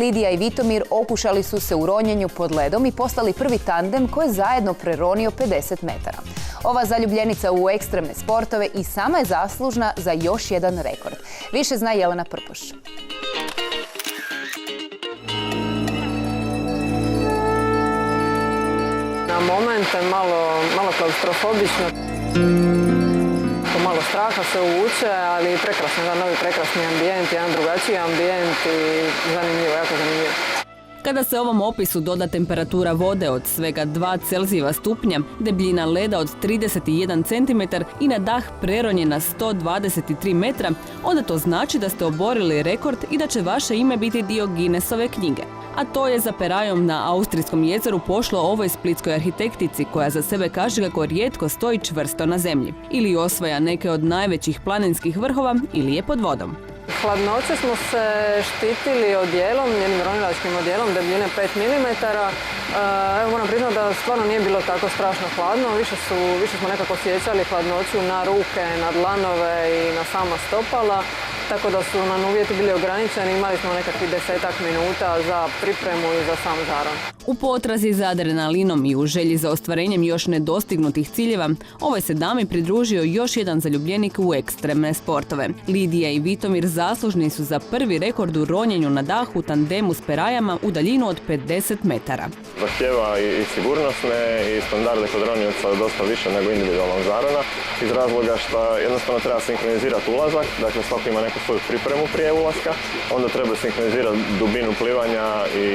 Lidija i Vitomir okušali su se u ronjenju pod ledom i postali prvi tandem koji je zajedno preronio 50 metara. Ova zaljubljenica u ekstremne sportove i sama je zaslužna za još jedan rekord. Više zna Jelena Prpoš. Na momente malo klaustrofobično. Malo straha se uvuče, ali prekrasno, jedan novi prekrasni ambijent, jedan drugačiji ambijent i zanimljivo, jako zanimljivo. Kada se ovom opisu doda temperatura vode od svega 2 Celzijeva stupnja, debljina leda od 31 cm i na dah preronjena 123 metra, onda to znači da ste oborili rekord i da će vaše ime biti dio Guinnessove knjige. A to je za perajom na Austrijskom jezeru pošlo ovoj splitskoj arhitektici koja za sebe kaže kako rijetko stoji čvrsto na zemlji. Ili osvaja neke od najvećih planinskih vrhova ili je pod vodom. Hladnoće smo se štitili odjelom, jednim ronilačkim odjelom debljine 5 mm. Evo moram priznati da stvarno nije bilo tako strašno hladno, više smo nekako osjećali hladnoću na ruke, na dlanove i na sama stopala. Tako da su nam uvjeti bili ograničeni, imali smo nekakvih 10-ak minuta za pripremu i za sam žaron. U potrazi za adrenalinom i u želji za ostvarenjem još nedostignutih ciljeva, ovoj se dami pridružio još jedan zaljubljenik u ekstremne sportove. Lidija i Vitomir zaslužni su za prvi rekord u ronjenju na dah u tandemu s perajama u daljinu od 50 metara. Zahtjeva i sigurnosne i standarde kod ronioca dosta više nego individualnog žarona, iz razloga što jednostavno treba sinkronizirati ulazak, dakle svako ima neku svoju pripremu prije ulaska, onda treba sinkronizirati dubinu plivanja i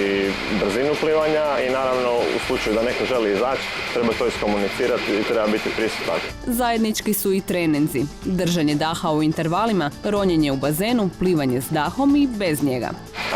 brzinu plivanja i naravno u slučaju da neko želi izaći, treba to iskomunicirati i treba biti prisutan. Zajednički su i treninzi, držanje daha u intervalima, ronjenje u bazenu, plivanje s dahom i bez njega.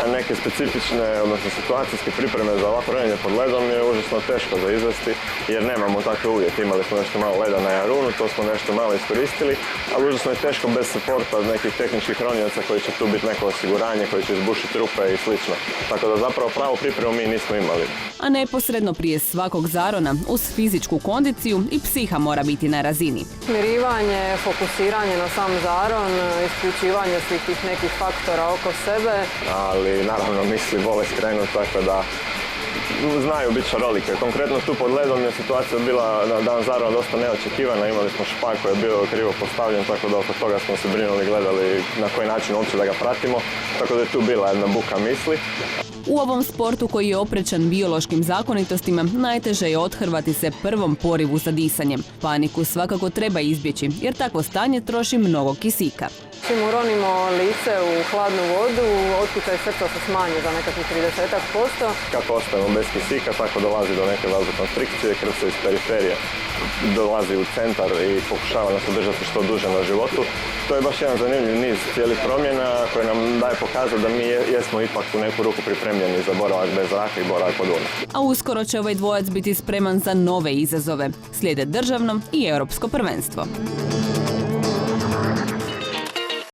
A neke specifične, odnosno situacijske pripreme za ovako ronjenje pod ledom je užasno teško za izvesti jer nemamo takve uvjete. Imali smo nešto malo leda na Jarunu, to smo nešto malo iskoristili, ali užasno je teško bez suporta nekih tehničkih ronioca koji će tu biti neko osiguranje, koji će izbušiti rupe i slično. Tako da zapravo pravu pripremu mi nismo imali. A neposredno prije svakog zarona, uz fizičku kondiciju i psiha mora biti na razini. Smirivanje, fokusiranje na sam zaron, isključivanje svih tih nekih faktora oko sebe. Ali naravno misli vole skrenuti, tako da znaju biti šarolike. Konkretno tu pod ledom je situacija bila na dan zarona dosta neočekivana. Imali smo špak koji je bio krivo postavljen, tako da oko toga smo se brinuli, gledali na koji način uopće da ga pratimo. Tako da je tu bila jedna buka misli. U ovom sportu koji je oprečan biološkim zakonitostima, najteže je othrvati se prvom porivu za disanjem. Paniku svakako treba izbjeći, jer takvo stanje troši mnogo kisika. Čim uronimo lice u hladnu vodu, otkucaj srca se smanji za nekakvih 30%. Kako ostajemo bez kisika, tako dolazi do neke vazokonstrikcije, krv se iz periferije dolazi u centar i pokušava nas održati što duže na životu. To je baš jedan zanimljiv niz cijelih promjena koji nam daje pokazati da mi jesmo ipak u neku ruku pripremljeni za boravak bez zraka i boravak pod vodom. A uskoro će ovaj dvojac biti spreman za nove izazove. Slijede državno i europsko prvenstvo.